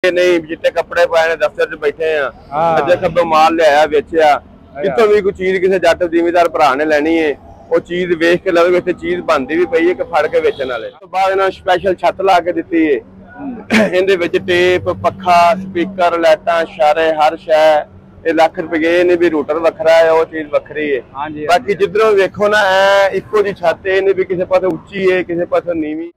नहीं जितने कपड़े पाए ने दफ्तर च बैठे अजे खब्बे माल लिया बेचा कितों भी कोई चीज किसी जट जिमीदार भरा ने लैनी है वो चीज वेख के लवे इतने चीज बनती भी पई है कि फड़ के बेचने वाले तो बाद इन्होंने स्पैशल छत ला के दी है इहदे विच टेप पखा स्पीकर लाइटां इशारे हर शै लाख रुपये ने भी रूटर वखरा है वो चीज वखरी है। बाकी जिधरों वेखो ना इको जी छत है भी किसी पास उच्ची है किसी पास नीवी।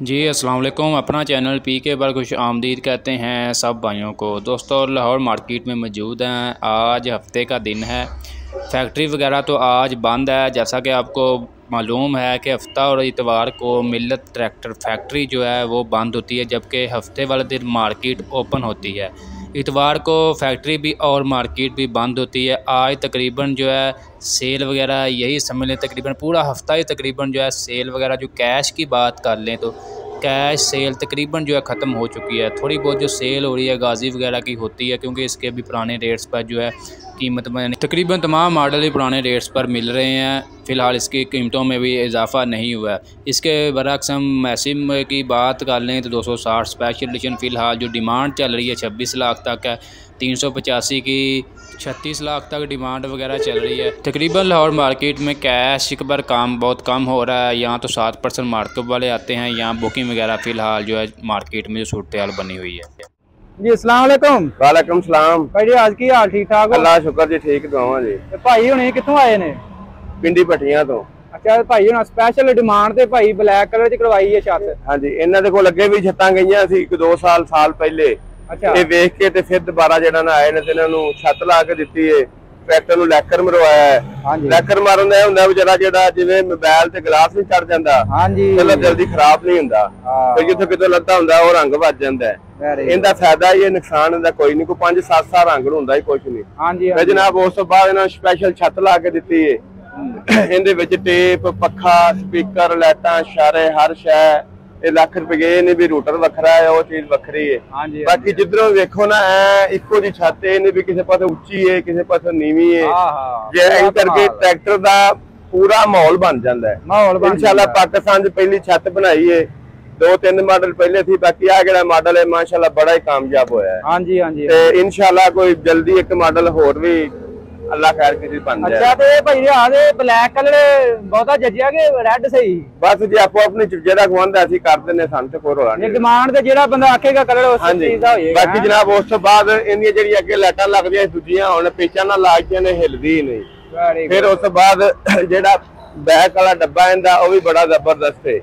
जी अस्सलाम वालेकुम, अपना चैनल पीके पर खुश आमदीद कहते हैं सब भाइयों को। दोस्तों लाहौर मार्केट में मौजूद हैं। आज हफ्ते का दिन है, फैक्ट्री वगैरह तो आज बंद है। जैसा कि आपको मालूम है कि हफ्ता और इतवार को मिल्लत ट्रैक्टर फैक्ट्री जो है वो बंद होती है, जबकि हफ्ते वाले दिन मार्केट ओपन होती है। इतवार को फैक्ट्री भी और मार्केट भी बंद होती है। आज तकरीबन जो है सेल वगैरह यही समझ लें, तकरीबन पूरा हफ्ता ही तकरीबन जो है सेल वगैरह, जो कैश की बात कर लें तो कैश सेल तकरीबन जो है ख़त्म हो चुकी है। थोड़ी बहुत जो सेल हो रही है गाज़ी वगैरह की होती है, क्योंकि इसके भी पुराने रेट्स पर जो है कीमत में तकरीबन तमाम मॉडल ही पुराने रेट्स पर मिल रहे हैं। फ़िलहाल इसकी कीमतों में भी इजाफा नहीं हुआ है। इसके बरक्स हम मैसिम की बात कर लें तो 260 स्पेशल एडिशन फ़िलहाल जो डिमांड चल रही है 26 लाख तक है, 385 की 36 लाख तक डिमांड वगैरह चल रही है। तकरीबन लाहौर मार्केट में कैश पर काम बहुत कम हो रहा है। यहाँ तो 7% मार्कअप वाले आते हैं, यहाँ बुकिंग वगैरह फ़िलहाल जो है मार्केट में जो सूरत हाल बनी हुई है। जी अस्सलाम वालेकुम। वालेकुम सलाम। भाई जी आज की हाल ठीक ठाक हो? अल्लाह शुक्र जी ठीक दुआवां जी। भाई हुणे कित्थों आए ने? पिंडी भट्टियां तो। अच्छा भाई हुण स्पेशल डिमांड ते भाई ब्लैक कलर च करवाई है छत। हां जी, इन्हां दे कोल अगे भी छत्तां गईयां सी 2 साल पहले। अच्छा ये वेख के ते फिर दोबारा जेड़ा ना आए ने ते इन्हां नूं छत ला के दित्ती है। ट्रैक्टर नूं लैकर मरवाया है। हां जी, लैकर मारन दा हुंदा बेचारा जेड़ा जिवें मोबाइल ते ग्लास नहीं चढ़ जांदा। हां जी, चलो जल्दी खराब नहीं हुंदा। ते जिथे कितों लद्दा हुंदा वो रंग वज जांदा है। इनका फायदा ये नुकसान इनका कोई नहीं, कोई 5-7 साल रंग हुंदा ही कुछ नहीं। हां जी जनाब, उस तो बाद इन्हां स्पेशल छत ला के दित्ती है। इहदे विच टेप पखा स्पीकर लाइटां इशारे हर शै लाख रुपये ने भी रूटर वखरा है वो चीज वखरी है। बाकी जिधरों वेखो ना इको जी छत है भी किसी पास उच्ची है किसी पास नीवी है, जे करके ट्रैक्टर का पूरा माहौल बन जाता है। इंशाल्लाह पाकिस्तान च पहली छत बनाई है, 2-3 मॉडल पहले थी। बाकी आ जेड़ा मॉडल है माशाल्लाह बड़ा ही कामयाब होया है। हां जी हां जी, इंशाल्लाह कोई जल्दी एक मॉडल होर भी अल्लाह खैर किसी बन जाए। अच्छा ते भाई आदे ब्लैक कलर बहुता जजिया के रेड सही? बस जी आपो अपनी जेड़ा गवंदा ਅਸੀਂ कर देने सन ते कोई रोला नहीं। डिमांड ते जेड़ा बंदा आखेगा कलर उस चीज दा होएगा। बाकी जनाब उस तो बाद इन्नी जेड़ी अगे लाइटां लगदियां दूजियां हुन पेचां नाल लागदियां ने, हिलदी नहीं। फिर उस तो बाद जेड़ा बैक वाला डब्बा इंदा वो भी बड़ा जबरदस्त है,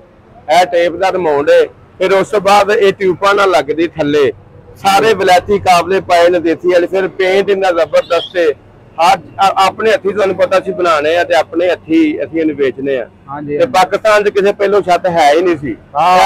ए टेप दा रिमोट है। फिर उस तो बाद ये ट्यूबां नाल लगदी थल्ले, सारे वलैती काबले पाए ने देसी वाले। फिर पेंट इंदा जबरदस्त है। अपने हथी तुहानू पता सी बनाने ते अपने हथी असीं इहनूं बेचने आ। ते पाकिस्तान च किसी पहलों छत है ही नहीं सी,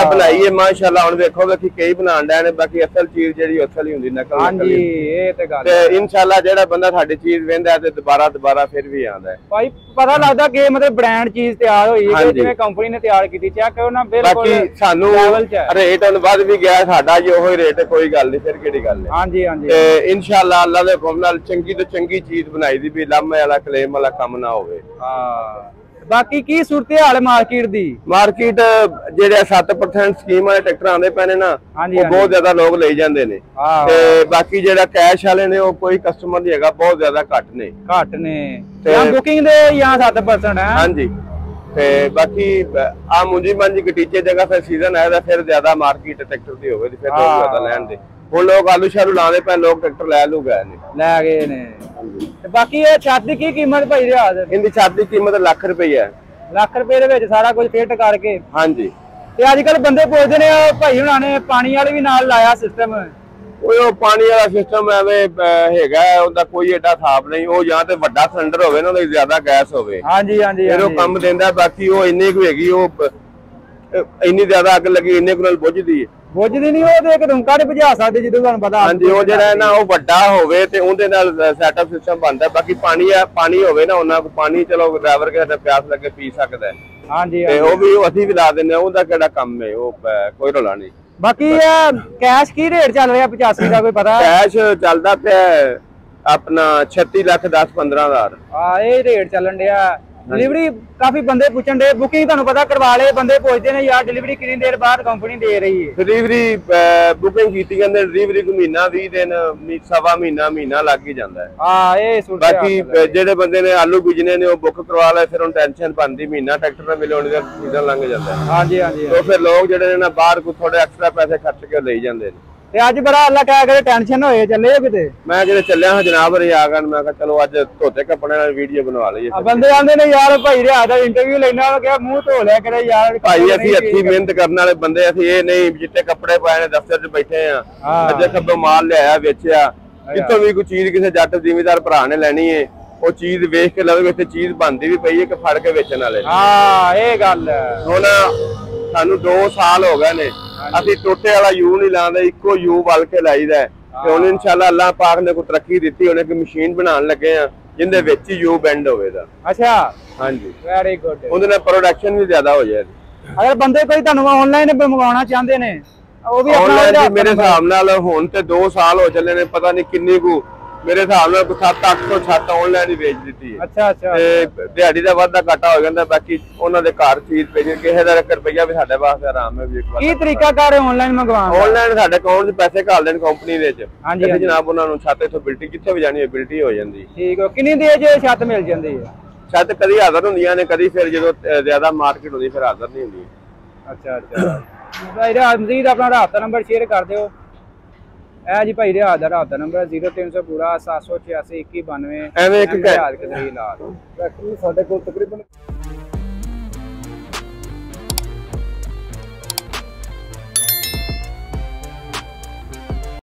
बनाई है माशाअल्लाह। हुण देखो कि कई बनाण डे ने, बाकी असल चीज जेहड़ी असल ही हुंदी नकल। हां जी ये ते गल है। इंशाअल्लाह जेड़ा बंदा साडी चीज वेंदा ते दोबारा फिर भी आंदा है। भाई पता लगदा कि मतलब ब्रांड चीज तैयार होई है, जिवें कंपनी ने तैयार कीती। चेक करो ना बिल्कुल। बाकी सानू रेट हुण वध भी गया, साडा जो ओही रेट है, कोई गल नहीं। फिर केड़ी गल है। हां जी हां जी, ते इंशाअल्लाह अल्लाह दे हुक्म नाल चंगी तो चंगी चीज बनाई दी भी लामे वाला क्लेम वाला काम ना होवे। बाकी की सूरत हाल मार्केट दी? मार्केट जेड़े 7% स्कीम वाले ट्रैक्टर आंदे पैने ना, वो बहुत ज्यादा लोग ले जांदे ने। ते बाकी जेड़ा कैश वाले ने वो कोई कस्टमर नहीं हैगा, बहुत ज्यादा घट ने। बुकिंग दे यहाँ 7% है। हां जी, ते बाकी आ मुंजी मांजी कटीचे जगह फिर सीजन आया फिर ज्यादा मार्केट ट्रैक्टर दी होवे, फिर ज्यादा लैण दे। हुण लोग आलू शालू लाने पे, लोग ट्रैक्टर लै गए ने। बाकी ये छत दी की कीमत भाई रियाज? इनकी छत की कीमत लाख रुपया है। लाख रुपये दे विच सारा कुछ फिट करके? हां जी। ते अजकल बंदे पुछदे ने भाई हुणां ने पानी वाले भी नाल लाया सिस्टम? ਉਹ ਪਾਣੀ ਵਾਲਾ ਸਿਸਟਮ ਐਵੇਂ ਹੈਗਾ, ਉਹਦਾ ਕੋਈ ਏਡਾ ਹਿਸਾਬ ਨਹੀਂ। ਉਹ ਜਾਂ ਤੇ ਵੱਡਾ ਸਿਲੰਡਰ ਹੋਵੇ ਨਾ, ਉਹਦੇ ਜ਼ਿਆਦਾ ਗੈਸ ਹੋਵੇ। ਹਾਂਜੀ ਹਾਂਜੀ, ਫਿਰ ਉਹ ਕੰਮ ਦਿੰਦਾ। ਬਾਕੀ ਉਹ ਇੰਨੀ ਕੁ ਹੈਗੀ, ਉਹ ਇੰਨੀ ਜ਼ਿਆਦਾ ਅੱਗ ਲੱਗੀ ਇੰਨੇ ਕੁ ਨਾਲ ਬੁੱਝਦੀ ਹੈ। ਬੁੱਝਦੀ ਨਹੀਂ, ਉਹ ਤੇ ਇੱਕ ਰੁੰਕਾ ਨਹੀਂ ਬੁਝਾ ਸਕਦੇ ਜਦੋਂ ਤੁਹਾਨੂੰ ਪਤਾ। ਹਾਂਜੀ, ਉਹ ਜਿਹੜਾ ਨਾ ਉਹ ਵੱਡਾ ਹੋਵੇ ਤੇ ਉਹਦੇ ਨਾਲ ਸੈਟਅਪ ਸਿਸਟਮ ਬਣਦਾ। ਬਾਕੀ ਪਾਣੀ ਹੋਵੇ ਨਾ, ਉਹਨਾਂ ਕੋ ਪਾਣੀ ਚਲੋ ਡਰਾਈਵਰ ਕਿਸੇ ਦਾ ਪਿਆਸ ਲੱਗੇ ਪੀ ਸਕਦਾ ਹੈ। ਹਾਂਜੀ, ਤੇ ਉਹ ਵੀ ਅਸੀਂ ਵੀ ਲਾ ਦਿੰਦੇ ਹਾਂ, ਉਹਦਾ ਕਿਹੜਾ ਕੰਮ ਹੈ, ਉਹ ਕੋਈ ਰੌਲਾ ਨਹੀਂ। बाकी कैश की रेट चल रहा 85 का कोई पता है? कैश चलता पे अपना 36 लाख 10-15 हज़ार। ये रेट चलन दिया। डिलीवरी काफी बंदे पूछन दे, बुकिंग ਤੁਹਾਨੂੰ ਪਤਾ ਕਰਵਾ ਲਏ, ਬੰਦੇ ਪੁੱਛਦੇ ਨੇ ਯਾਰ ਡਿਲੀਵਰੀ ਕਿੰਨੀ ਦੇਰ ਬਾਅਦ ਕੰਪਨੀ ਦੇ ਰਹੀ ਹੈ। ਡਿਲੀਵਰੀ ਬੁਕਿੰਗ ਕੀਤੀ ਕਹਿੰਦੇ ਡਿਲੀਵਰੀ ਨੂੰ ਮਹੀਨਾ 20 ਦਿਨ ਸਵਾ ਮਹੀਨਾ ਲੱਗ ਹੀ ਜਾਂਦਾ ਹੈ। ਹਾਂ ਇਹ ਸੁਣ ਬਾਕੀ ਜਿਹੜੇ ਬੰਦੇ ਨੇ ਆਲੂ ਬੀਜਨੇ ਨੇ ਉਹ ਬੁੱਕ ਕਰਵਾ ਲਏ, ਫਿਰ ਹੁਣ ਟੈਨਸ਼ਨ ਬਣਦੀ ਮਹੀਨਾ ਟਰੈਕਟਰ ਨਾਲ ਮਿਲਣ ਦਾ ਸੀਜ਼ਨ ਲੰਘ ਜਾਂਦਾ ਹੈ। ਹਾਂਜੀ ਹਾਂਜੀ तो फिर लोग ਜਿਹੜੇ ਨੇ ਨਾ ਬਾਹਰ ਕੋ ਥੋੜੇ ਐਕਸਟਰਾ ਪੈਸੇ ਖਰਚ ਕੇ ਲਈ ਜਾਂਦੇ ਨੇ। ਤੇ ਅੱਜ ਬੜਾ ਅੱਲਾ ਕਹਿ ਕਰੇ ਟੈਨਸ਼ਨ ਹੋਏ ਚੱਲੇ ਕਿਤੇ। ਮੈਂ ਜਿਹੜੇ ਚੱਲਿਆ ਹਾਂ ਜਨਾਬ ਰੇ ਆ ਗਏ, ਮੈਂ ਕਿਹਾ ਚਲੋ ਅੱਜ ਧੋਤੇ ਕੱਪੜੇ ਨਾਲ ਵੀਡੀਓ ਬਣਵਾ ਲਈਏ। ਬੰਦੇ ਆਂਦੇ ਨੇ ਯਾਰ ਭਾਈ ਰਿਆ ਦਾ ਇੰਟਰਵਿਊ ਲੈਣਾ ਵਾ, ਕਿਹਾ ਮੂੰਹ ਧੋ ਲਿਆ ਕਰੇ ਯਾਰ। ਭਾਈ ਅਸੀਂ ਹੱਥੀਂ ਮਿਹਨਤ ਕਰਨ ਵਾਲੇ ਬੰਦੇ, ਅਸੀਂ ਇਹ ਨਹੀਂ ਜਿੱਤੇ ਕੱਪੜੇ ਪਾਏ ਨੇ ਦਫ਼ਤਰ 'ਚ ਬੈਠੇ ਆ ਅੱਜੇ ਖੱਬੇ ਮਾਲ ਲਿਆਇਆ ਵੇਚਿਆ। ਜਿੱਥੋਂ ਵੀ ਕੋਈ ਚੀਜ਼ ਕਿਸੇ ਜੱਟ ਜ਼ਿਮੀਦਾਰ ਭਰਾ ਨੇ ਲੈਣੀ ਏ ਉਹ ਚੀਜ਼ ਵੇਖ ਕੇ ਲਵੇ, ਇੱਥੇ ਚੀਜ਼ ਬਣਦੀ ਵੀ ਪਈ ਹੈ ਕਿ ਫੜ ਕੇ ਵੇਚਣ ਵਾਲੇ। ਹਾਂ ਇਹ ਗੱਲ ਹੈ। ਹੁਣ ਸਾਨੂੰ 2 ਸਾਲ ਹੋ ਗਏ ਨੇ, ਅਸੀਂ ਟੋਟੇ ਵਾਲਾ ਯੂ ਨਹੀਂ ਲਾਉਂਦੇ, ਇੱਕੋ ਯੂ ਵਲ ਕੇ ਲਾਈਦਾ। ਤੇ ਹੁਣ ਇਨਸ਼ਾਅੱਲਾ ਅੱਲਾਹ ਪਾਕ ਨੇ ਕੋਈ ਤਰੱਕੀ ਦਿੱਤੀ, ਉਹਨੇ ਇੱਕ ਮਸ਼ੀਨ ਬਣਾਉਣ ਲੱਗੇ ਆ ਜਿੰਦੇ ਵਿੱਚ ਯੂ ਬੈਂਡ ਹੋਵੇਗਾ। ਅੱਛਾ ਹਾਂਜੀ ਵੈਰੀ ਗੁੱਡ। ਉਹਦੇ ਨਾਲ ਪ੍ਰੋਡਕਸ਼ਨ ਵੀ ਜ਼ਿਆਦਾ ਹੋ ਜਾਏਗੀ। ਅਗਰ ਬੰਦੇ ਕੋਈ ਤੁਹਾਨੂੰ ਆਨਲਾਈਨ ਮੰਗਵਾਉਣਾ ਚਾਹੁੰਦੇ ਨੇ ਉਹ ਵੀ ਆਨਲਾਈਨ ਮੇਰੇ ਹਿਸਾਬ ਨਾਲ ਹੁਣ ਤੇ 2 ਸਾਲ ਹੋ ਚੱਲੇ ਨੇ, ਪਤਾ ਨਹੀਂ ਕਿੰਨੀ ਕੁ ਮੇਰੇ ਹਿਸਾਬ ਨਾਲ 700-800 ਛੱਤ ਆਨਲਾਈਨ ਹੀ ਵੇਚ ਦਿੱਤੀ ਹੈ। ਅੱਛਾ ਅੱਛਾ ਤੇ ਦਿਹਾੜੀ ਦਾ ਵਾਧਾ ਘਾਟਾ ਹੋ ਜਾਂਦਾ, ਬਾਕੀ ਉਹਨਾਂ ਦੇ ਘਰ ਚੀਜ਼ ਭੇਜ ਕਿਸੇ ਦਾ ਰੁਪਈਆ ਵੀ ਸਾਡੇ ਵਾਸਤੇ ਆਰਾਮ ਹੈ। ਕੀ ਤਰੀਕਾ ਕਰ ਆਨਲਾਈਨ ਮੰਗਵਾਉਣ ਦਾ? ਆਨਲਾਈਨ ਸਾਡੇ ਅਕਾਊਂਟ 'ਚ ਪੈਸੇ ਘਾਲ ਦੇਣ ਕੰਪਨੀ ਦੇ ਵਿੱਚ। ਹਾਂਜੀ ਜਨਾਬ ਉਹਨਾਂ ਨੂੰ ਛੱਤ ਇੱਥੋਂ ਬਿਲਟੀ ਜਿੱਥੇ ਵੀ ਜਾਣੀ ਹੈ ਬਿਲਟੀ ਹੋ ਜਾਂਦੀ। ਠੀਕ ਹੈ। ਕਿੰਨੀ ਦੇਰ 'ਚ ਛੱਤ ਮਿਲ ਜਾਂਦੀ ਹੈ? ਛੱਤ ਕਦੀ ਹਾਜ਼ਰ ਹੁੰਦੀਆਂ ਨੇ, ਕਦੀ ਫਿਰ ਜਦੋਂ ਜ਼ਿਆਦਾ ਮਾਰਕੀਟ ਹੁੰਦੀ ਫਿਰ ਹਾਜ਼ਰ ਨਹੀਂ ਹੁੰਦੀ। ਅੱਛਾ ਅੱਛਾ ਭਾਈ ਰਿਆਜ਼ ਮਜ਼ੀਦ ਆਪਣਾ ਰਾਬਤਾ ਨੰਬਰ ਸ਼ੇਅਰ ਕਰ ਦਿਓ। ਇਹ ਜੀ ਭਾਈ ਰਿਆਜ਼ ਦਾ ਰਾਬਤਾ ਨੰਬਰ 0300 ਪੂਰਾ 786 2192। ਐਵੇਂ ਇੱਕ ਰਿਆਜ਼ ਕਦਰੀ ਲਾਲ। ਸਾਡੇ ਕੋਲ ਤਕਰੀਬਨ